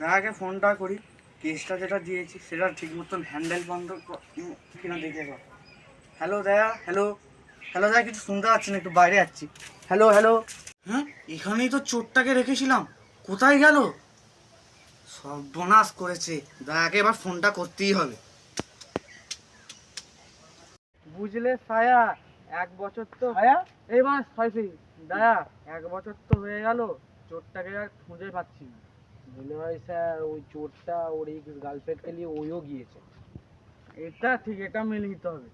দাদাকে ফোনটা করি, কেসটা যেটা দিয়েছি সেটা ঠিক মতন হ্যান্ডেল বন্ধ কিনা দেখে গেল। হ্যালো দাদা, হ্যালো হ্যালো দাদা, কিছু শুনতে পাচ্ছি না, একটু বাইরে যাচ্ছি। Hello hello. হ্যাঁ, এখানেই তো চোরটাকে রেখেছিলাম, কোথায় গেল? সর্বনাশ করেছে, দাদাকে এবার ফোনটা করতেই হবে। বুঝলে সায়া, 1 বছর তো এই মাস হয়েছে দাদা, 1 বছর তো হয়ে গেল, চোরটাকে আর খুঁজে পাচ্ছি না। মনে হয় স্যার ওই চোরটা ওর এই গার্লফ্রেন্ডকে নিয়ে ওইও গিয়েছে। এটা ঠিক, এটা মেনে নিতে হবে।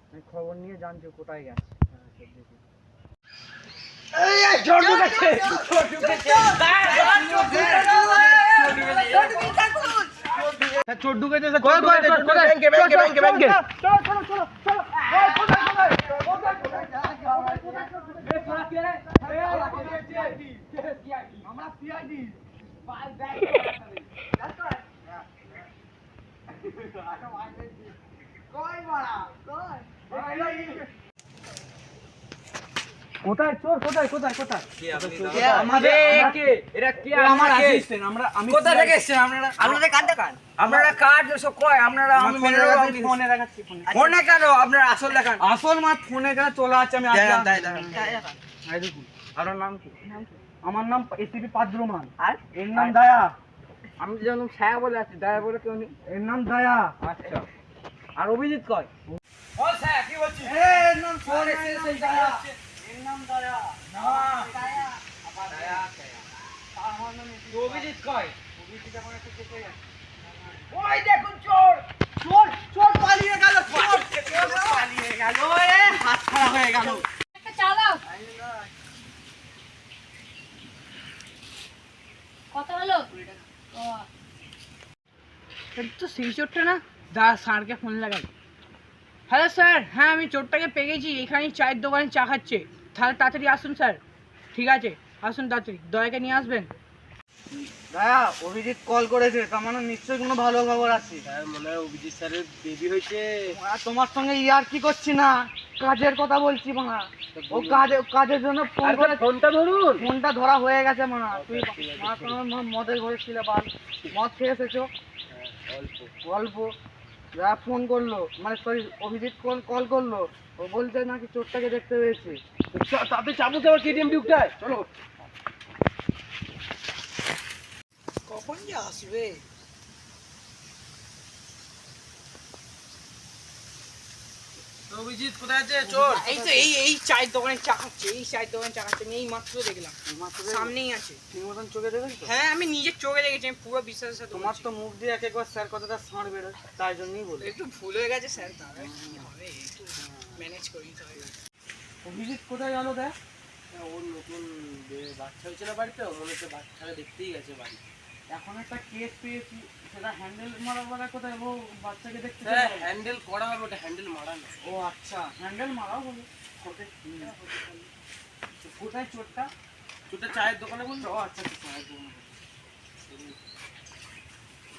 আমি খবর নিয়ে জানছি কোথায় গেছে। চোর ঢুকেছে কোথায় চোর? কোথায় কোথায় কোথায়? আসল মার ফোনে কেন চলে আছে? আমি আপনার নাম কি? আমার নাম এসিপি পাদ্রমান। আর এর নাম দায়া। আমি যেমন ছায়া বলে আছি, দয়া বলে কেউ নেই। এর নাম দায়া। আচ্ছা, আর অভিজিৎ কয়? এর নাম দায়া। এর নাম দায়া। অভিজিৎ কয়? অভিজিৎ এখন একটু চেপে যাচ্ছে। ওই দেখুন চোর! চোর চোর পালিয়ে গেল, চোর পালিয়ে গেল, হাত খারাপ হয়ে গেল। চালাও কত হলো? এটা তো সেই চোরটা না? স্যারকে ফোন লাগাই। হ্যালো স্যার, হ্যাঁ আমি চোরটাকে পেয়ে গেছি, এখানেই চায়ের দোকানে চা খাচ্ছে। তাহলে তাড়াতাড়ি আসুন স্যার। ঠিক আছে, আসুন তাড়াতাড়ি, দয়াকে নিয়ে আসবেন। দাদা, অভিজিৎ কল করেছে, তার মানে নিশ্চয়ই কোনো ভালো খবর আছে। স্যার মনে হয় অভিজিৎ স্যারের বেবি হয়েছে। আর তোমার সঙ্গে ইয়ার কি করছি না, কাজের কথা বলছি মানা। ও কাজের জন্য ফোন করে। ফোনটা ধরুন। ফোনটা ধরা হয়ে গেছে মানা। তুই মদের ঘরে ছিল, বাল মদ খেয়ে এসেছো গল্প। যা ফোন করলো, মানে সরি অভিজিৎ কল করলো, ও বলছে নাকি চোরটাকে দেখতে পেয়েছে। তাতে চাবুক আবার কেটিএম ডিউকটায় চলো। কখন যে আসবে? অভিজিৎ কোথায় আছে চোর? এই তো এই চায়ের দোকানে চা খাচ্ছে, এই চায়ের দোকানে চা খাচ্ছে, আমি এই মাত্র দেখলাম, সামনেই আছে। ঠিক মতন চোখে দেবেন তো? হ্যাঁ আমি নিজের চোখে দেখেছি, আমি পুরো বিশ্বাসের সাথে তোমার বলছি। তো মুখ দিয়ে এক একবার স্যার কথাটা ষাঁড় বেরোয়, তাই জন্যই বলি। একটু ভুল হয়ে গেছে স্যার, তাহলে কি হবে, একটু ম্যানেজ করে নিতে হবে। অভিজিৎ কোথায় গেল দেখ? ওর নতুন বাচ্চা হয়েছে না বাড়িতে, মনে হচ্ছে বাচ্চাটাকে দেখতেই গেছে বাড়ি। এখন একটা কেস পেয়েছি, সেটা হ্যান্ডেল মারা কোথায়? ও বাচ্চাকে দেখতে হ্যাঁ হ্যান্ডেল করা হবে, ওটা হ্যান্ডেল মারা না। ও আচ্ছা, হ্যান্ডেল মারাও বলে। কোথায় চোরটা? চোরটা চায়ের দোকানে বলছো? ও আচ্ছা আচ্ছা, চায়ের দোকানে।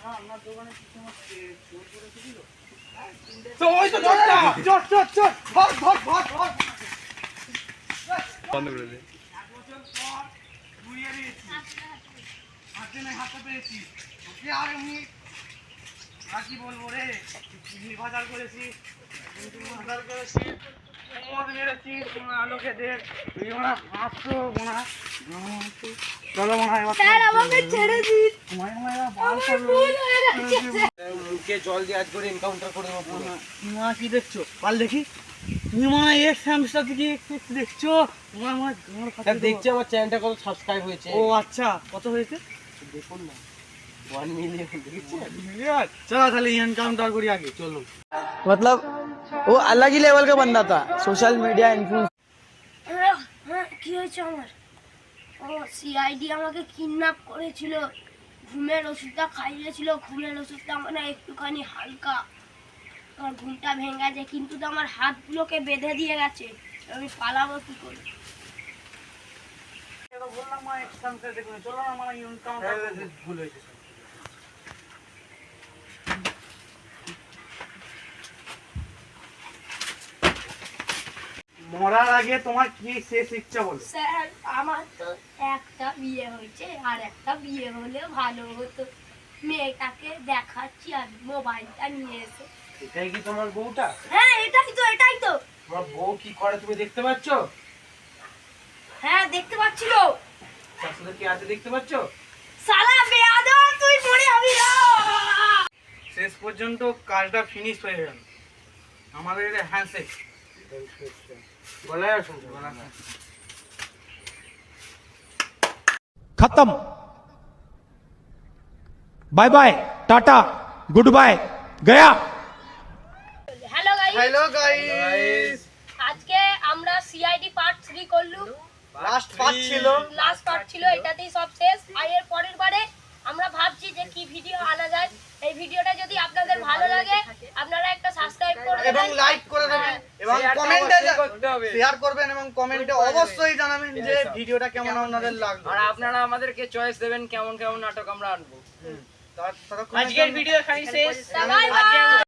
না, আপনার দোকানে কি তোমার চোর করেছিল? তো ওই তো চোরটা! চোর চোর চোর, ধর ধর ধর ধর। বন্ধ করে দে। 1 বছর পর ঘুরিয়ে দিয়েছি, হাতে নাই হাতে পেয়েছি। ওকে আর এমনি আর কি বলবো রে, চিংড়ি বাজার করেছি, বাজার করেছি, মদ মেরেছি, আলোকে দেখ তুই ওরা হাসছো মোনা। চলো মোনা, এবার স্যার আমাকে ছেড়ে দিন, তোমায় এবার বাল আমার করবো। ভুল হয়ে গেছে। মুখে জল দিয়ে আজ করে এনকাউন্টার করে দেবো পুরো। মা কি দেখছো? পাল দেখি। তুমি মনে হয় এক্স হ্যামস্টার থেকে এক্স দেখছো? তোমার মনে স্যার দেখছি আমার চ্যানেলটা কত সাবস্ক্রাইব হয়েছে। ও আচ্ছা, কত হয়েছে দেখুন না, 1 মিলিয়ন দেখেছি। চলো তাহলে এনকাউন্টার করি আগে, চলো। मतलब वो अलग ही लेवल का बंदा था, सोशल मीडिया इन्फ्लुएंस। হ্যাঁ কি হয়েছে আমার? ও সিআইডি আমাকে কিডন্যাপ করেছিল, ঘুমের ওষুধটা খাইয়েছিল, ঘুমের ওষুধটা মানে একটুখানি হালকা, আমার ঘুমটা ভেঙে গেছে, কিন্তু তো আমার হাতগুলোকে বেঁধে দিয়ে গেছে, আমি পালাবো কি করে? বললাম মা এক্স হ্যামস্টার দেখুন, চলো না আমার এনকাউন্টার ভুল হয়েছে। মরার আগে তোমার কি শেষ ইচ্ছা বলো? স্যার আমার তো একটা বিয়ে হয়েছে, আর একটা বিয়ে হলে ভালো হতো। মেয়েটাকে দেখাচ্ছি আর মোবাইলটা নিয়ে এসে। এটাই কি তোমার বউটা? হ্যাঁ এটাই তো। তোমার বউ কি করে তুমি দেখতে পাচ্ছ? হ্যাঁ দেখতে পাচ্ছি তো। তার সাথে কি আছে দেখতে পাচ্ছ? শালা বেয়াদব তুই মরে যাবি না। শেষ পর্যন্ত কাজটা ফিনিশ হয়ে গেল। আমাদের এটা হ্যান্ডশেক। গলায় শুনছো গলায়। खत्म bye bye tata good bye गया হ্যালো গাইস, হ্যালো গাইস, আজকে আমরা সিআইডি পার্ট 3 করলুম। লাস্ট পার্ট ছিল। লাস্ট পার্ট ছিল, এটাতেই সব শেষ। আর এর পরের বারে আমরা ভাবছি যে কি ভিডিও আনা যায়। এই ভিডিওটা যদি আপনাদের ভালো লাগে আপনারা একটা সাবস্ক্রাইব করে এবং দেবেন, লাইক করে দেবেন এবং কমেন্টে শেয়ার করবেন এবং কমেন্টে অবশ্যই জানাবেন যে ভিডিওটা কেমন আপনাদের লাগলো। আর আপনারা আমাদেরকে চয়েস দেবেন কেমন কেমন নাটক আমরা আনবো। ততক্ষণ আজকের ভিডিও এখানেই শেষ। Bye bye.